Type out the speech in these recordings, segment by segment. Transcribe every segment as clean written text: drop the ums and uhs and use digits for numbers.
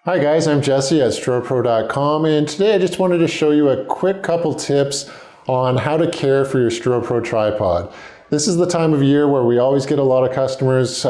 Hi guys, I'm Jesse at Strobepro.com, and today I just wanted to show you a quick couple tips on how to care for your Strobepro tripod. This is the time of year where we always get a lot of customers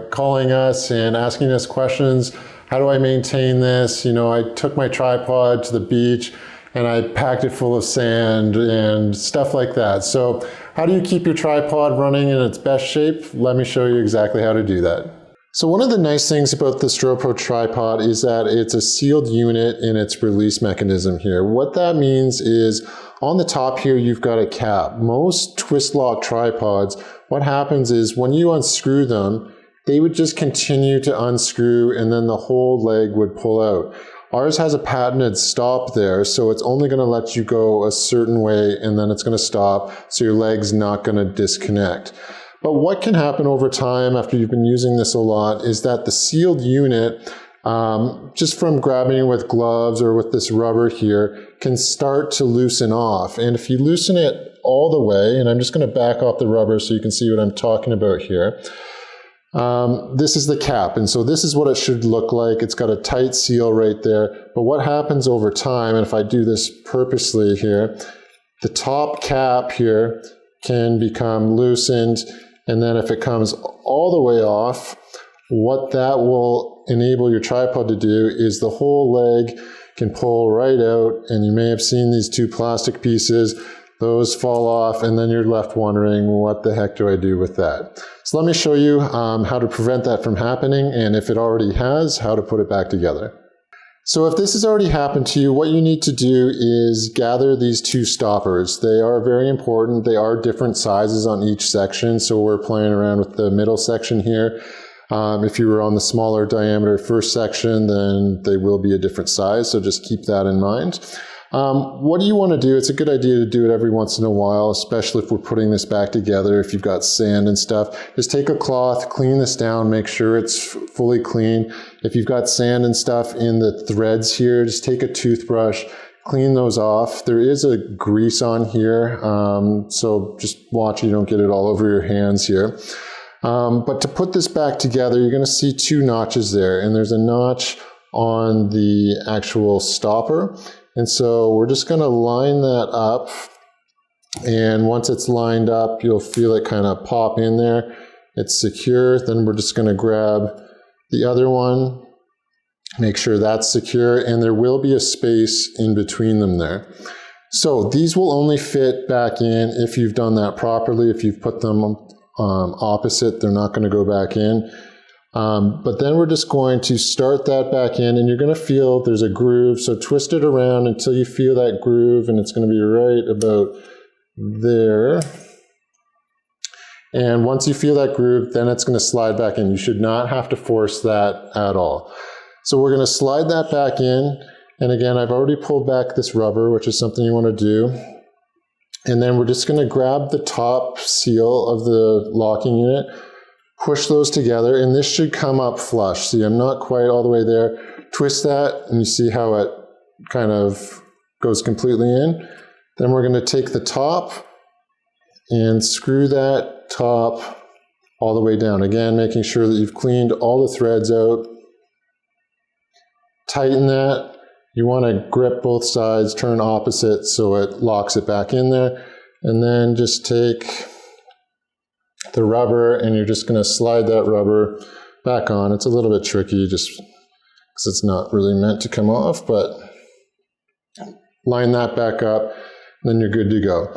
calling us and asking us questions. How do I maintain this? You know, I took my tripod to the beach and I packed it full of sand and stuff like that. So how do you keep your tripod running in its best shape? Let me show you exactly how to do that. So one of the nice things about the Strobepro tripod is that it's a sealed unit in its release mechanism here. What that means is on the top here you've got a cap. Most twist lock tripods, what happens is when you unscrew them, they would just continue to unscrew and then the whole leg would pull out. Ours has a patented stop there, so it's only going to let you go a certain way and then it's going to stop, so your leg's not going to disconnect. But what can happen over time after you've been using this a lot is that the sealed unit, just from grabbing it with gloves or with this rubber here, can start to loosen off. And if you loosen it all the way, and I'm just going to back off the rubber so you can see what I'm talking about here. This is the cap, and so this is what it should look like. It's got a tight seal right there. But what happens over time, and if I do this purposely here, the top cap here can become loosened. And then if it comes all the way off, what that will enable your tripod to do is the whole leg can pull right out, and you may have seen these two plastic pieces, those fall off, and then you're left wondering, what the heck do I do with that? So let me show you how to prevent that from happening, and if it already has, how to put it back together. So if this has already happened to you, what you need to do is gather these two stoppers. They are very important. They are different sizes on each section, so we're playing around with the middle section here. If you were on the smaller diameter first section, then they will be a different size, so just keep that in mind. What do you want to do? It's a good idea to do it every once in a while, especially if we're putting this back together, if you've got sand and stuff. Just take a cloth, clean this down, make sure it's fully clean. If you've got sand and stuff in the threads here, just take a toothbrush, clean those off. There is a grease on here, so just watch you don't get it all over your hands here. But to put this back together, you're going to see two notches there, and there's a notch on the actual stopper. And so we're just going to line that up, and once it's lined up, you'll feel it kind of pop in there. It's secure. Then we're just going to grab the other one, make sure that's secure, and there will be a space in between them there. So these will only fit back in if you've done that properly. If you've put them opposite, they're not going to go back in. But then we're just going to start that back in, and you're going to feel there's a groove, so twist it around until you feel that groove, and it's going to be right about there. And once you feel that groove, then it's going to slide back in. You should not have to force that at all. So we're going to slide that back in, and again, I've already pulled back this rubber, which is something you want to do. And then we're just going to grab the top seal of the locking unit, push those together, and this should come up flush. See, I'm not quite all the way there. Twist that, and you see how it kind of goes completely in. Then we're going to take the top and screw that top all the way down. Again, making sure that you've cleaned all the threads out. Tighten that. You want to grip both sides, turn opposite so it locks it back in there. And then just take the rubber, and you're just going to slide that rubber back on. It's a little bit tricky just because it's not really meant to come off, but line that back up, then you're good to go.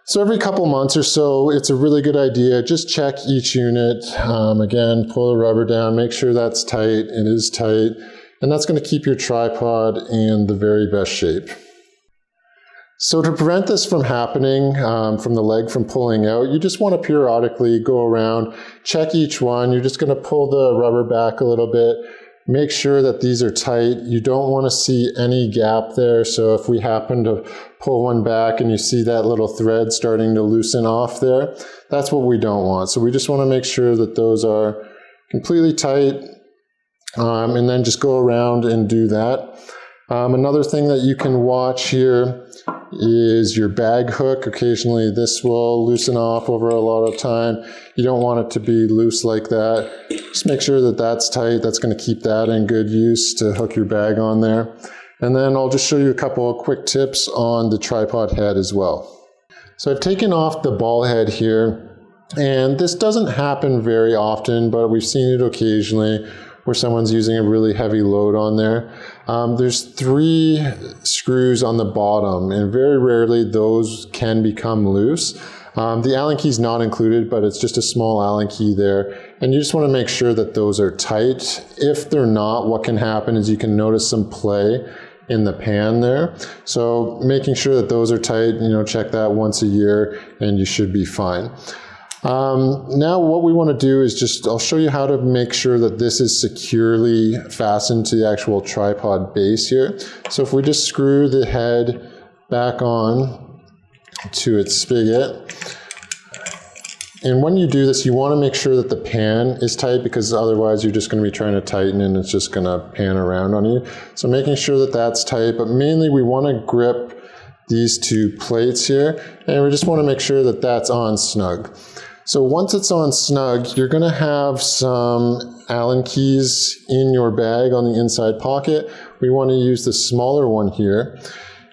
So every couple months or so, it's a really good idea. Just check each unit. Again, pull the rubber down, make sure that's tight. It is tight, and that's going to keep your tripod in the very best shape. So to prevent this from happening, from the leg from pulling out, you just want to periodically go around, check each one. You're just going to pull the rubber back a little bit, make sure that these are tight. You don't want to see any gap there. So if we happen to pull one back and you see that little thread starting to loosen off there, that's what we don't want. So we just want to make sure that those are completely tight, and then just go around and do that. Another thing that you can watch here is your bag hook. Occasionally this will loosen off over a lot of time. You don't want it to be loose like that. Just make sure that that's tight. That's going to keep that in good use to hook your bag on there. And then I'll just show you a couple of quick tips on the tripod head as well. So I've taken off the ball head here, and this doesn't happen very often, but we've seen it occasionally where someone's using a really heavy load on there. There's 3 screws on the bottom, and very rarely those can become loose. The Allen key's not included, but it's just a small Allen key there, and you just want to make sure that those are tight. If they're not, what can happen is you can notice some play in the pan there. So making sure that those are tight, check that once a year and you should be fine. Now what we want to do is I'll show you how to make sure that this is securely fastened to the actual tripod base here. So if we just screw the head back on to its spigot, and when you do this, you want to make sure that the pan is tight, because otherwise you're just going to be trying to tighten and it's just going to pan around on you. So making sure that that's tight, but mainly we want to grip these 2 plates here, and we just want to make sure that that's on snug. So once it's on snug, you're going to have some Allen keys in your bag on the inside pocket. We want to use the smaller one here.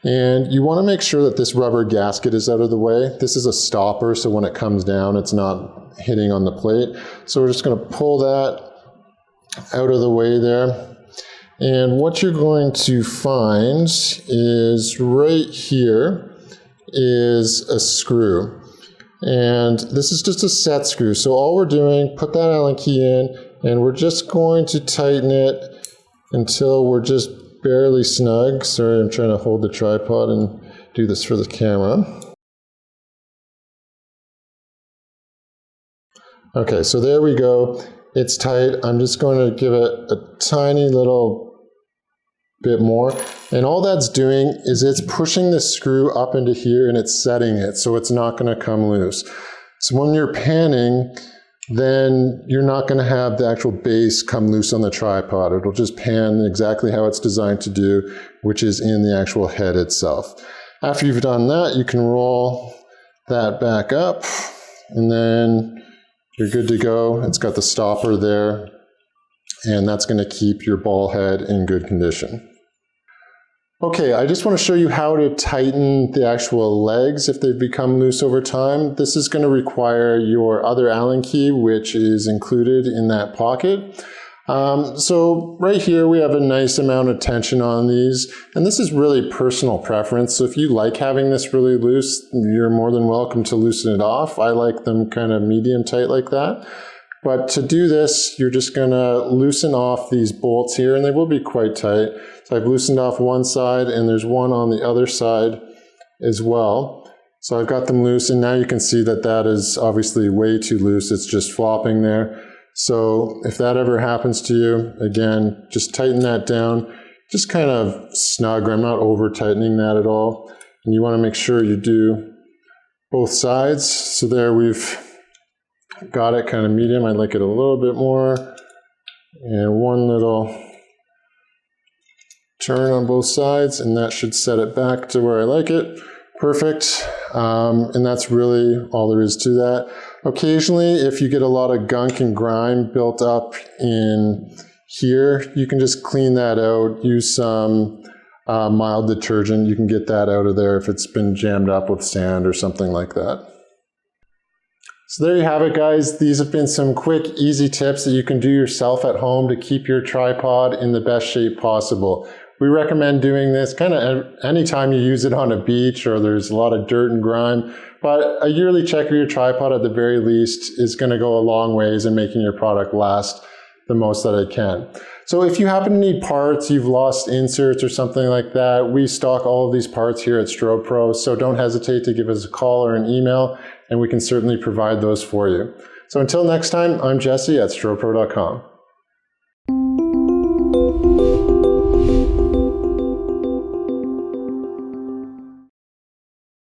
And you want to make sure that this rubber gasket is out of the way. This is a stopper, so when it comes down, it's not hitting on the plate. So we're just going to pull that out of the way there. And what you're going to find is right here is a screw. And this is just a set screw. So all we're doing, put that Allen key in, and we're just going to tighten it until we're just barely snug. Sorry, I'm trying to hold the tripod and do this for the camera. Okay, so there we go. It's tight. I'm just going to give it a tiny little bit more. And all that's doing is it's pushing the screw up into here and it's setting it so it's not going to come loose. So when you're panning, then you're not going to have the actual base come loose on the tripod. It'll just pan exactly how it's designed to do, which is in the actual head itself. After you've done that, you can roll that back up, and then you're good to go. It's got the stopper there, and that's going to keep your ball head in good condition. Okay, I just want to show you how to tighten the actual legs if they've become loose over time. This is going to require your other Allen key, which is included in that pocket. So right here we have a nice amount of tension on these, and this is really personal preference. So if you like having this really loose, you're more than welcome to loosen it off. I like them kind of medium tight like that. But to do this, you're just going to loosen off these bolts here, and they will be quite tight. So I've loosened off one side, and there's one on the other side as well. So I've got them loose, and now you can see that that is obviously way too loose. It's just flopping there. So if that ever happens to you, again, just tighten that down. Just kind of snug. I'm not over tightening that at all. And you want to make sure you do both sides. So there we've got it kind of medium. I'd like it a little bit more. And one little turn on both sides, and that should set it back to where I like it. Perfect. And that's really all there is to that. Occasionally, if you get a lot of gunk and grime built up in here, you can just clean that out. Use some mild detergent. You can get that out of there if it's been jammed up with sand or something like that. So there you have it, guys. These have been some quick, easy tips that you can do yourself at home to keep your tripod in the best shape possible. We recommend doing this kind of anytime you use it on a beach or there's a lot of dirt and grime, but a yearly check of your tripod at the very least is going to go a long ways in making your product last the most that it can. So if you happen to need parts, you've lost inserts or something like that, we stock all of these parts here at Strobepro, so don't hesitate to give us a call or an email, and we can certainly provide those for you. So until next time, I'm Jesse at Strobepro.com.